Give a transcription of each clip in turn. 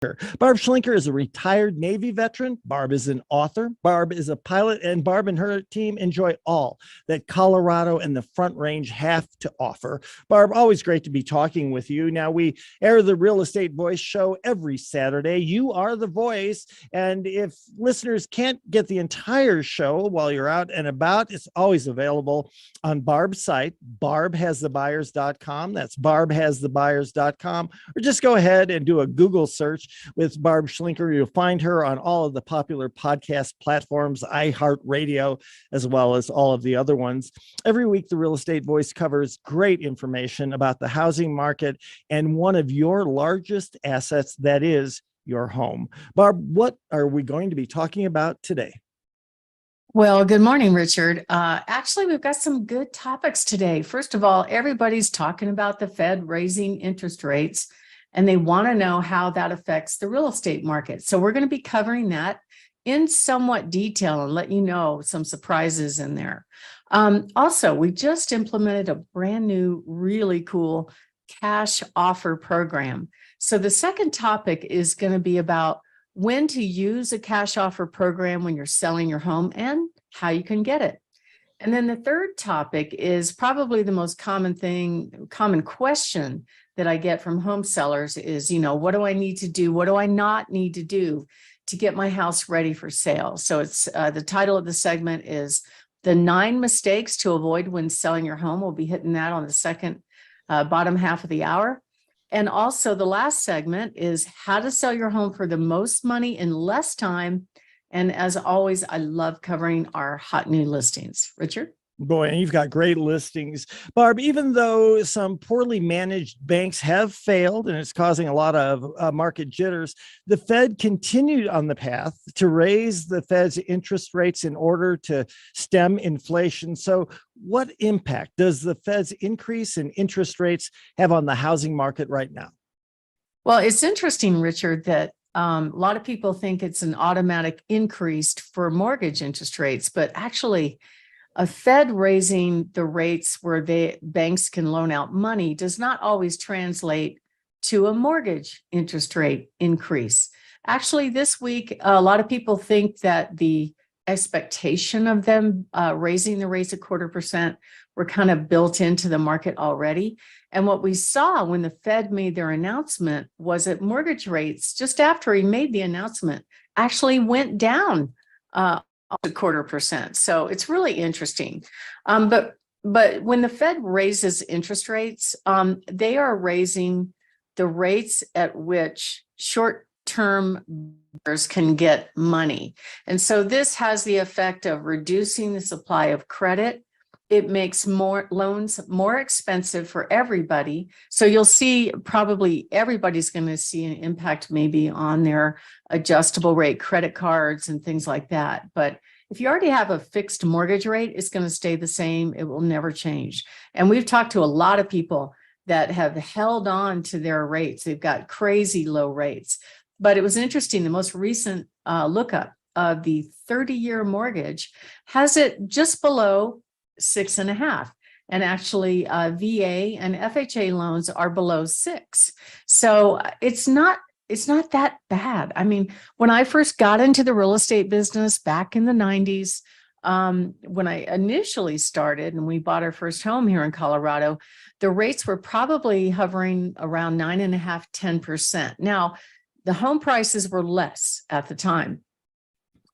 Barb Schlinker is a retired Navy veteran. Barb is an author. Barb is a pilot, and Barb and her team enjoy all that Colorado and the Front Range have to offer. Barb, always great to be talking with you. Now, we air the Real Estate Voice show every Saturday. You are the voice. And if listeners can't get the entire show while you're out and about, it's always available on Barb's site, barbhasthebuyers.com. That's barbhasthebuyers.com. Or just go ahead and do a Google search with Barb Schlinker. You'll find her on all of the popular podcast platforms, iHeartRadio, as well as all of the other ones. Every week, the Real Estate Voice covers great information about the housing market and one of your largest assets, that is your home. Barb, what are we going to be talking about today? Well, good morning, Richard. Actually, we've got some good topics today. First of all, everybody's talking about the Fed raising interest rates, and they want to know how that affects the real estate market. So we're going to be covering that in somewhat detail and let you know some surprises in there. Also, we just implemented a brand new, really cool cash offer program. So the second topic is going to be about when to use a cash offer program when you're selling your home and how you can get it. And then the third topic is probably the most common question that I get from home sellers is, what do I need to do? What do I not need to do to get my house ready for sale? So it's the title of the segment is the 9 mistakes to avoid when selling your home. We'll be hitting that on the second bottom half of the hour. And also the last segment is how to sell your home for the most money in less time. And as always, I love covering our hot new listings. Richard? Boy, and you've got great listings. Barb, even though some poorly managed banks have failed and it's causing a lot of market jitters, the Fed continued on the path to raise the Fed's interest rates in order to stem inflation. So what impact does the Fed's increase in interest rates have on the housing market right now? Well, it's interesting, Richard, that a lot of people think it's an automatic increase for mortgage interest rates, but actually, a Fed raising the rates where banks can loan out money does not always translate to a mortgage interest rate increase. Actually, this week, a lot of people think that the expectation of them raising the rates 0.25% were kind of built into the market already. And what we saw when the Fed made their announcement was that mortgage rates, just after he made the announcement, actually went down 0.25%. So it's really interesting. But when the Fed raises interest rates, they are raising the rates at which short-term buyers can get money. And so this has the effect of reducing the supply of credit. It makes more loans more expensive for everybody. So you'll see probably everybody's going to see an impact maybe on their adjustable rate credit cards and things like that. But if you already have a fixed mortgage rate, it's going to stay the same. It will never change. And we've talked to a lot of people that have held on to their rates. They've got crazy low rates. But it was interesting. The most recent lookup of the 30-year mortgage has it just below 6.5. And actually VA and FHA loans are below 6. So it's not that bad. I mean, when I first got into the real estate business back in the 90s, when I initially started and we bought our first home here in Colorado, the rates were probably hovering around 9.5%, 10%. Now, the home prices were less at the time.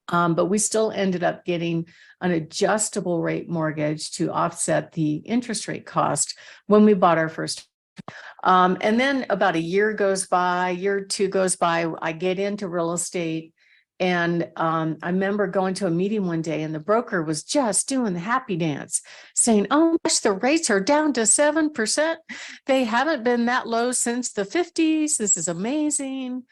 But we still ended up getting an adjustable rate mortgage to offset the interest rate cost when we bought our first. And then about a year goes by, year or two goes by, I get into real estate. And I remember going to a meeting one day and the broker was just doing the happy dance saying, oh gosh, the rates are down to 7%. They haven't been that low since the 50s. This is amazing.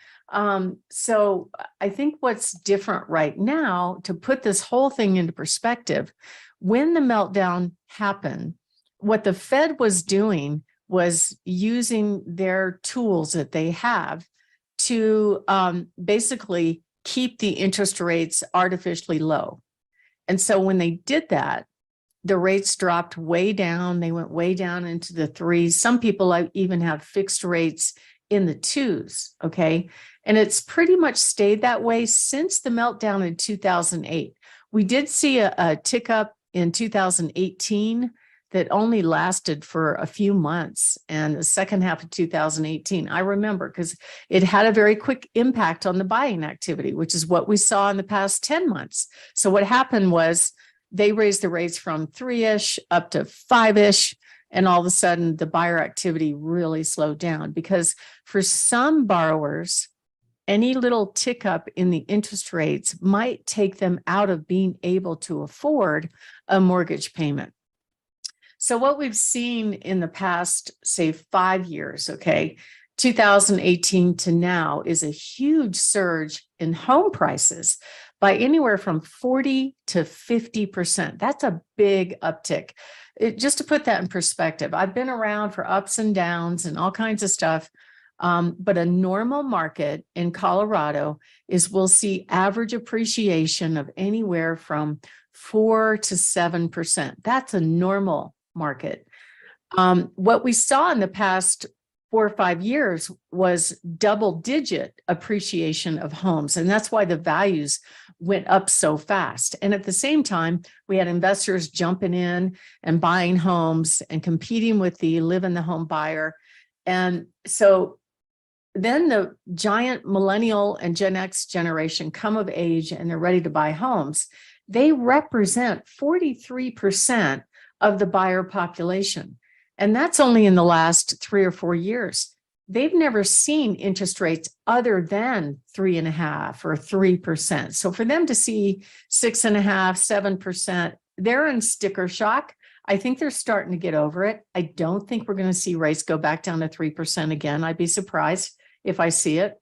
So I think what's different right now, to put this whole thing into perspective, when the meltdown happened, what the Fed was doing was using their tools that they have to basically keep the interest rates artificially low. And so when they did that, the rates dropped way down. They went way down into the 3s. Some people even have fixed rates in the twos. Okay. And it's pretty much stayed that way since the meltdown in 2008. We did see a tick up in 2018 that only lasted for a few months, and the second half of 2018. I remember because it had a very quick impact on the buying activity, which is what we saw in the past 10 months. So what happened was they raised the rates from 3-ish up to 5-ish. And all of a sudden, the buyer activity really slowed down because for some borrowers, any little tick up in the interest rates might take them out of being able to afford a mortgage payment. So what we've seen in the past, say 5 years, okay, 2018 to now is a huge surge in home prices by anywhere from 40 to 50%. That's a big uptick. Just to put that in perspective, I've been around for ups and downs and all kinds of stuff. But a normal market in Colorado is we'll see average appreciation of anywhere from 4 to 7%. That's a normal market. What we saw in the past 4 or 5 years was double-digit appreciation of homes, and that's why the values went up so fast. And at the same time, we had investors jumping in and buying homes and competing with the live-in-the-home buyer. And so then the giant millennial and Gen X generation come of age and they're ready to buy homes. They represent 43% of the buyer population. And that's only in the last 3 or 4 years. They've never seen interest rates other than 3.5% or 3%. So for them to see 6.5%, 7%, they're in sticker shock. I think they're starting to get over it. I don't think we're going to see rates go back down to 3% again. I'd be surprised if I see it.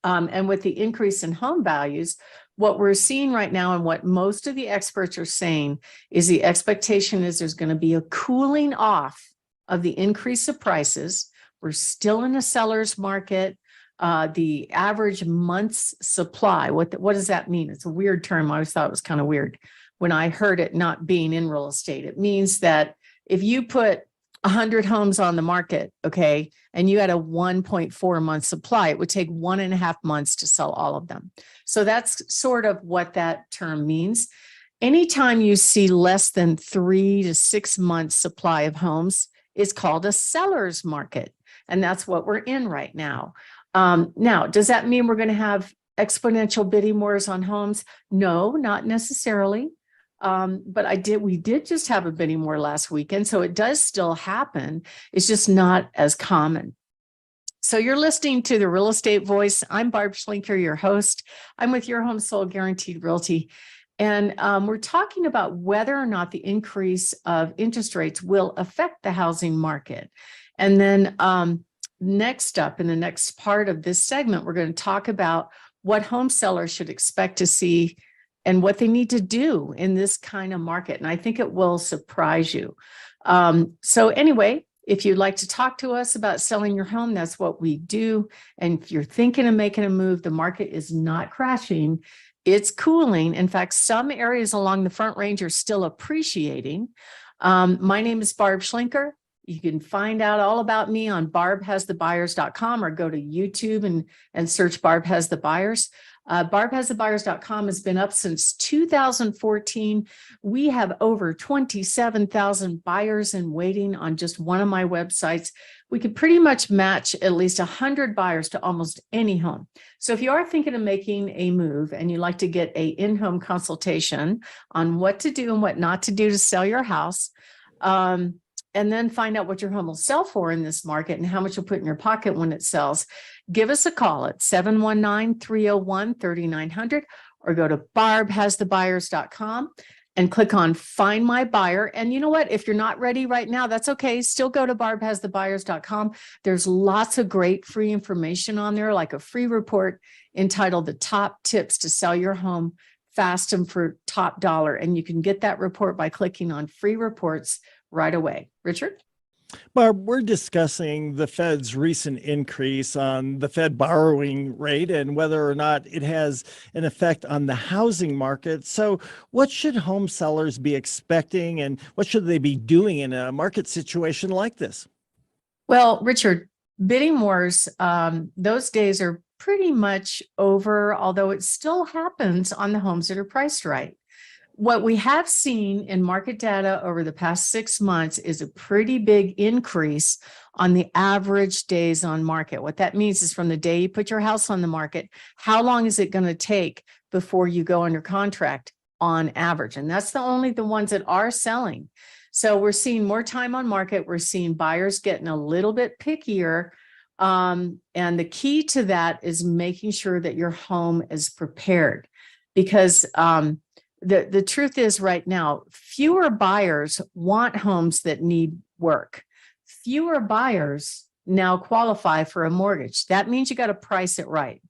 And with the increase in home values, what we're seeing right now and what most of the experts are saying is the expectation is there's going to be a cooling off of the increase of prices. We're still in a seller's market. The average month's supply, what does that mean? It's a weird term. I always thought it was kind of weird when I heard it not being in real estate. It means that if you put 100 homes on the market, okay, and you had a 1.4 month supply, it would take 1.5 months to sell all of them. So that's sort of what that term means. Anytime you see less than 3 to 6 months supply of homes is called a seller's market. And that's what we're in right now. Now, does that mean we're going to have exponential bidding wars on homes? No, not necessarily. But we did just have a bidding war last weekend, so it does still happen. It's just not as common. So you're listening to the Real Estate Voice. I'm Barb Schlinker, your host. I'm with Your Home Sold Guaranteed Realty. And we're talking about whether or not the increase of interest rates will affect the housing market. And then next up in the next part of this segment, we're going to talk about what home sellers should expect to see and what they need to do in this kind of market. And I think it will surprise you. So anyway, if you'd like to talk to us about selling your home, that's what we do. And if you're thinking of making a move, the market is not crashing. It's cooling. In fact, some areas along the Front Range are still appreciating. My name is Barb Schlinker. You can find out all about me on barbhasthebuyers.com or go to YouTube and search Barb Has the Buyers. Barbhasthebuyers.com has been up since 2014. We have over 27,000 buyers in waiting on just one of my websites. We could pretty much match at least 100 buyers to almost any home. So if you are thinking of making a move and you'd like to get an in-home consultation on what to do and what not to do to sell your house, and then find out what your home will sell for in this market and how much you'll put in your pocket when it sells, give us a call at 719-301-3900 or go to barbhasthebuyers.com and click on Find My Buyer. And you know what? If you're not ready right now, that's okay. Still go to barbhasthebuyers.com. There's lots of great free information on there, like a free report entitled The Top Tips to Sell Your Home Fast and for Top Dollar. And you can get that report by clicking on Free Reports right away. Richard? Barb, we're discussing the Fed's recent increase on the Fed borrowing rate and whether or not it has an effect on the housing market. So what should home sellers be expecting, and what should they be doing in a market situation like this? Well, Richard, bidding wars, those days are pretty much over, although it still happens on the homes that are priced right. What we have seen in market data over the past 6 months is a pretty big increase on the average days on market. What that means is from the day you put your house on the market, how long is it going to take before you go under contract on average? And that's only the ones that are selling. So we're seeing more time on market. We're seeing buyers getting a little bit pickier. And the key to that is making sure that your home is prepared, because the truth is right now, fewer buyers want homes that need work. Fewer buyers now qualify for a mortgage. That means you got to price it right.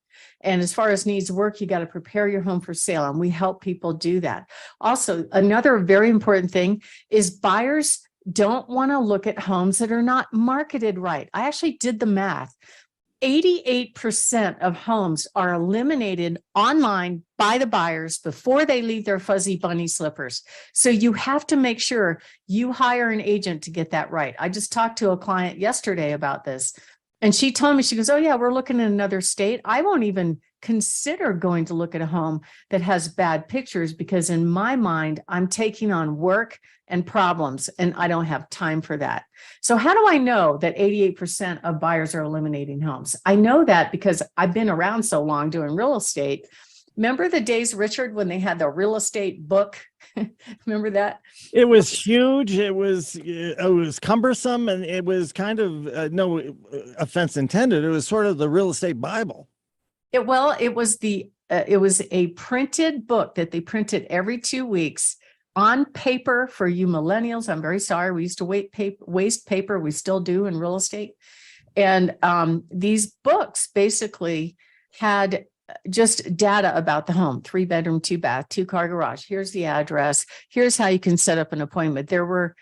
And as far as needs work, you got to prepare your home for sale. And we help people do that. Also, another very important thing is buyers don't want to look at homes that are not marketed right. I actually did the math. 88% of homes are eliminated online by the buyers before they leave their fuzzy bunny slippers. So you have to make sure you hire an agent to get that right. I just talked to a client yesterday about this, and she told me, she goes, oh yeah, we're looking in another state. I won't even consider going to look at a home that has bad pictures, because in my mind, I'm taking on work and problems, and I don't have time for that. So how do I know that 88% of buyers are eliminating homes? I know that because I've been around so long doing real estate. Remember the days, Richard, when they had the real estate book? Remember that? It was huge. It was cumbersome, and it was kind of no offense intended. It was sort of the real estate Bible. It was a printed book that they printed every 2 weeks on paper for you millennials. I'm very sorry. We used to waste paper. We still do in real estate. And these books basically had just data about the home: 3-bedroom, 2-bath, 2-car garage. Here's the address. Here's how you can set up an appointment. There were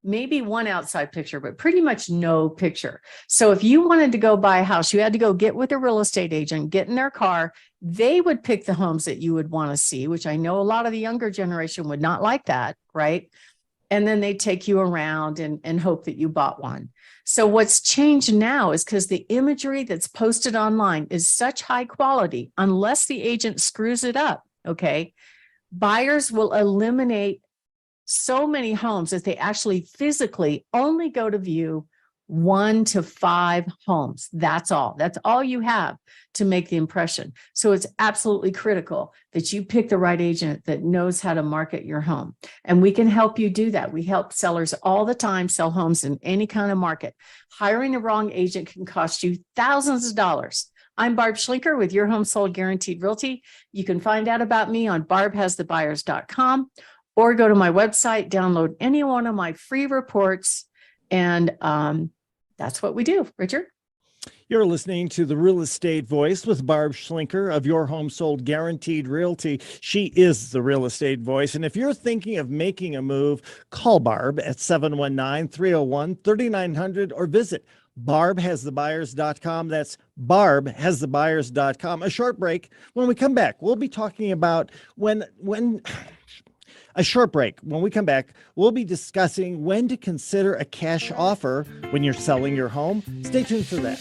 maybe one outside picture, but pretty much no picture. So if you wanted to go buy a house, you had to go get with a real estate agent, get in their car. They would pick the homes that you would want to see, which I know a lot of the younger generation would not like that, right? And then they take you around and hope that you bought one. So what's changed now is because the imagery that's posted online is such high quality, unless the agent screws it up, okay, buyers will eliminate so many homes that they actually physically only go to view 1 to 5 homes. That's all. That's all you have to make the impression. So it's absolutely critical that you pick the right agent that knows how to market your home. And we can help you do that. We help sellers all the time sell homes in any kind of market. Hiring the wrong agent can cost you thousands of dollars. I'm Barb Schlinker with Your Home Sold Guaranteed Realty. You can find out about me on barbhasthebuyers.com, or go to my website, download any one of my free reports, and that's what we do, Richard. You're listening to The Real Estate Voice with Barb Schlinker of Your Home Sold Guaranteed Realty. She is the real estate voice. And if you're thinking of making a move, call Barb at 719-301-3900 or visit barbhasthebuyers.com. That's barbhasthebuyers.com. A short break. When we come back, we'll be talking about a short break. When we come back, we'll be discussing when to consider a cash offer when you're selling your home. Stay tuned for that.